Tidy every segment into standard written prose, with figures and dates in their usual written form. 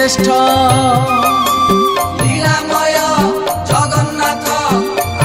श्रेष्ठ लीलामय जगन्नाथ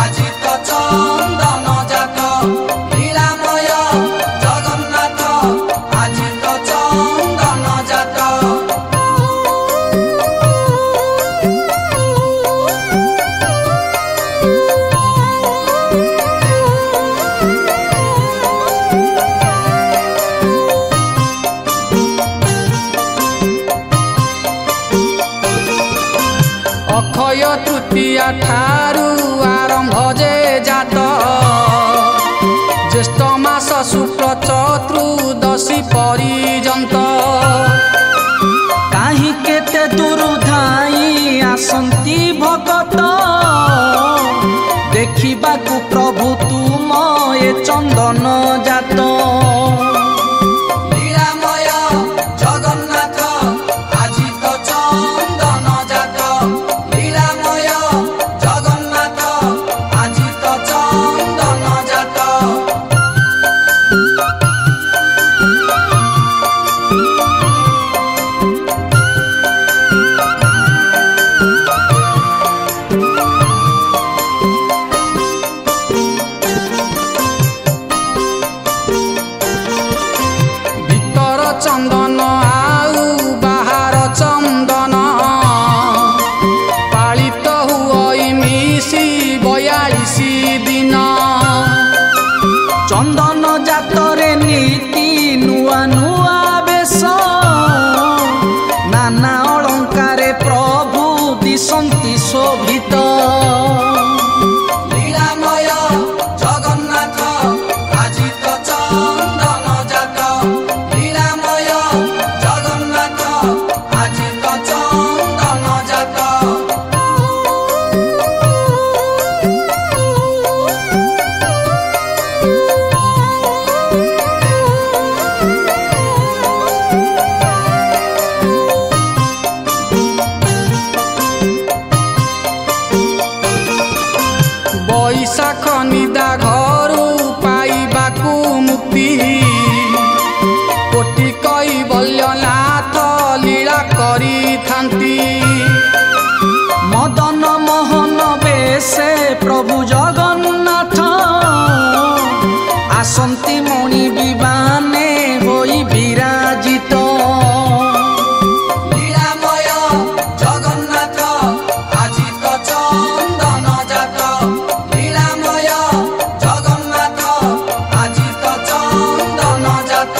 आज तो चंदन जात लीलामय जगन्नाथ आज तो चंदन जात अक्षय तृतीया ठारू आरंभ जे जात ज्येष्ठ मास शुक्ल चतुर्दशी पर्यंत काहि केते दूरु धाई आसंती भगत देखिबाकु प्रभु तुम ए चंदन जात लीलामय जगन्नाथ आज तो चंदन जात लीलामय जगन्नाथ आज तो चंदन जात भीतर चंदन आउ बाहर चंदन पालित हुई मिसी 42 दिन चंदन जातरे नीति नुआ नुआ बेश नाना अलंकारे प्रभु दिशंति शोभित लीलामय जगन्नाथ आज तो चंदन जात लीलामय जगन्नाथ आज तो चंदन जात बैशाख निदा घरू पाइबाकु मुक्ति कोटि कैवल्यनाथ लीला करिथांती मदन मोहन बेशे प्रभु जगन्नाथ आसंती मणि विमाने होई विराजित लीलामय जगन्नाथ आज तो चंदन जात लीलामय जगन्नाथ आज तो चंदन जात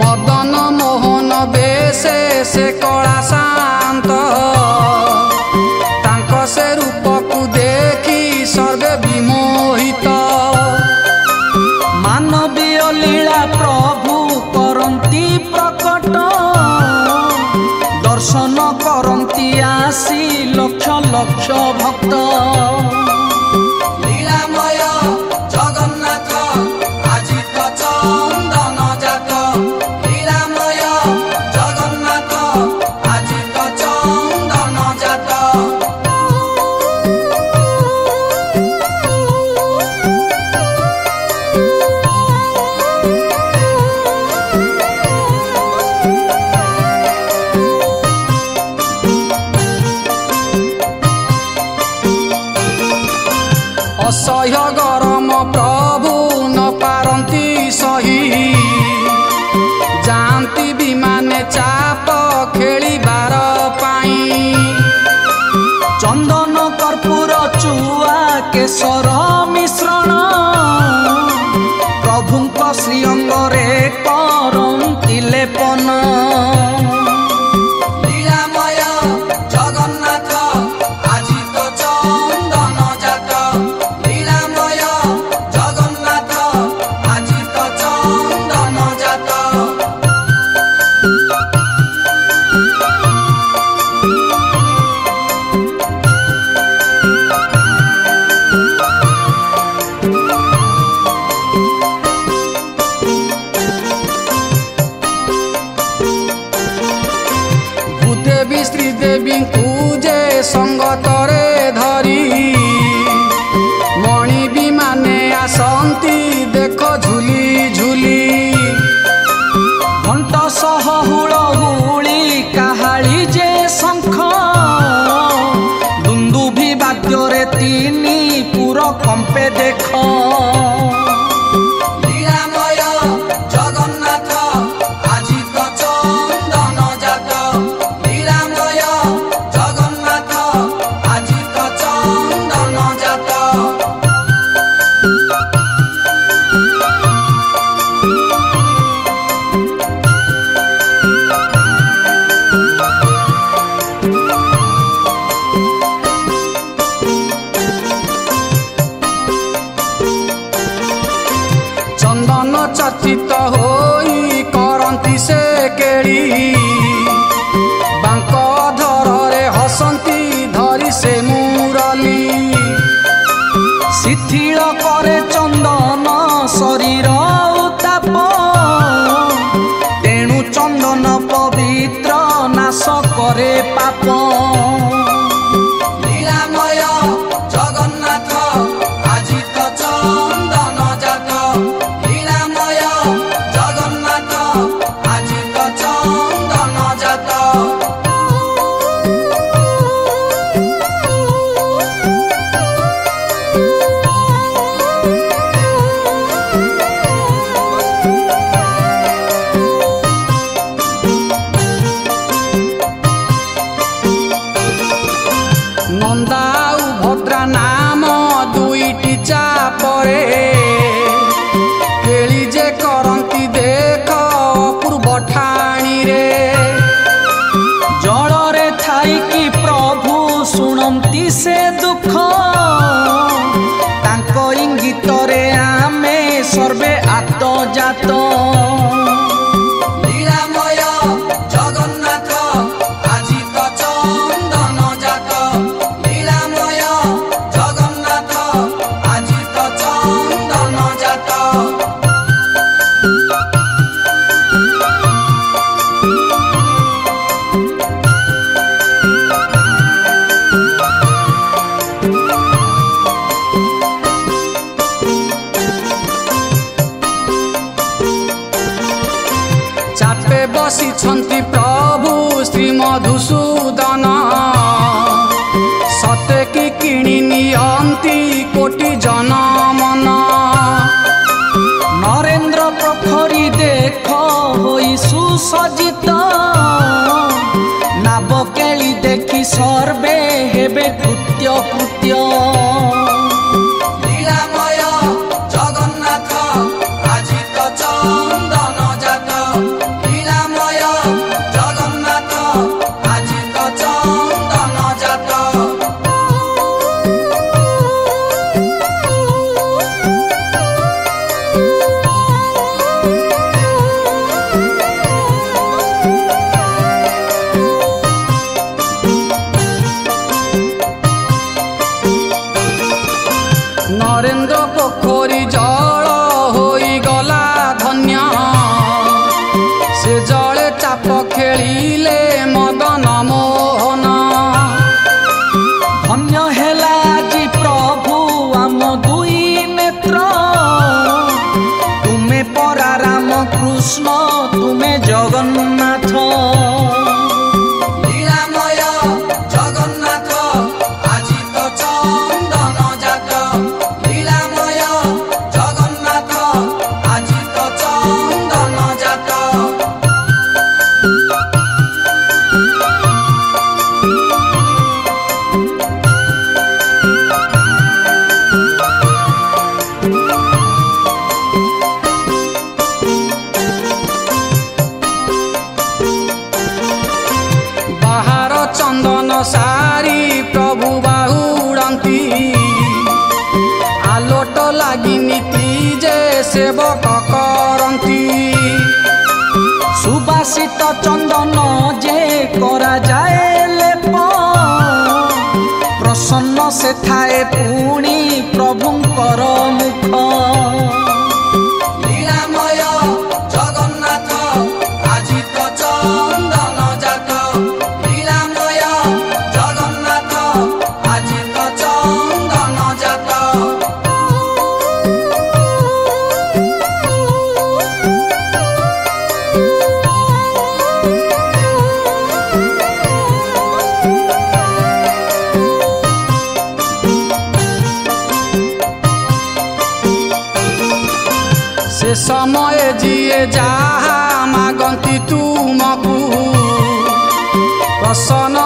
मदन मोहन बेशे से कला शांत तांक से रूपकु देखी सर्वे विमोहित मानवीय लीला प्रभु करंती प्रकट दर्शन करंती आसी लक्ष लक्ष भक्त लीलामय जगन्नाथ आज तो चंदन जात लीलामय जगन्नाथ आज तो चंदन जात असह्य गरम प्रभु न पारंती सही जाती विमाने चाप खेलिबार पाई चंदन कर्पूर चुआ केशर मिश्रण प्रभुंक श्रीअंगरे करंती लेपन लीलामय जगन्नाथ आज तो चंदन जात लीलामय जगन्नाथ आज तो चंदन जात देख झुली झुली घंट सह हुलहुली काहाली जे शंख दुंदुभि बाद्यरे तीनी पुर कंपे देख लीलामय जगन्नाथ आजि तो चंदन जात लीलामय जगन्नाथ आजि तो चंदन जात चंदन चर्चित होई करंती से केड़ी बांक धरे हसंती धरी से मुरली शिथिल करे चंदन शरीर उताप तेणु चंदन पवित्र नाश करे पाप लीलामय जगन्नाथ आजि तो चंदन जात लीलामय जगन्नाथ आजि तो चंदन जात नंदा भद्रा नाम दुईटी चापरे केली जे करंती देख पूर्व ठाणी रे जड़रे थाई कि प्रभु शुणती से दुख तांको इंगितरे आमे सर्वे आत्मजात लीलामय जगन्नाथ आजि तो चंदन जात लीलामय जगन्नाथ आजि तो चंदन जात चापे बसिछन्ति प्रभु श्री मधुसूदन सते कि किणी नियन्ति कोटि जन मन नरेंद्र प्रखरी देख होई सुसज्जित नाब केली देखि सर्वे हेबे कृत्य कृत्य लीलामय जगन्नाथ आजि तो चंदन जात लीलामय जगन्नाथ आजि तो चंदन जात नरेंद्र पोखरी जल होई गला धन्य से जले चाप खेलिले मदन मोहन धन्य हेला आजि प्रभु आम दुई नेत्र तुमे परा राम कृष्ण तुमे जगन्नाथ लीलामय जगन्नाथ आजि तो चंदन जात लीलामय जगन्नाथ आजि तो चंदन जात बाहर चंदन सारी प्रभु बाहुड़ती आलोट लगी नीति जे सेवक करती सुबासित चंदन जे करा जाए लेप प्रसन्न से थाए पुणी प्रभुंकर मुख लीलामय जगन्नाथ आजि तो चंदन जात लीलामय जगन्नाथ आजि तो चंदन जात से समय जिए जहा मागंती तुमकु प्रसन्न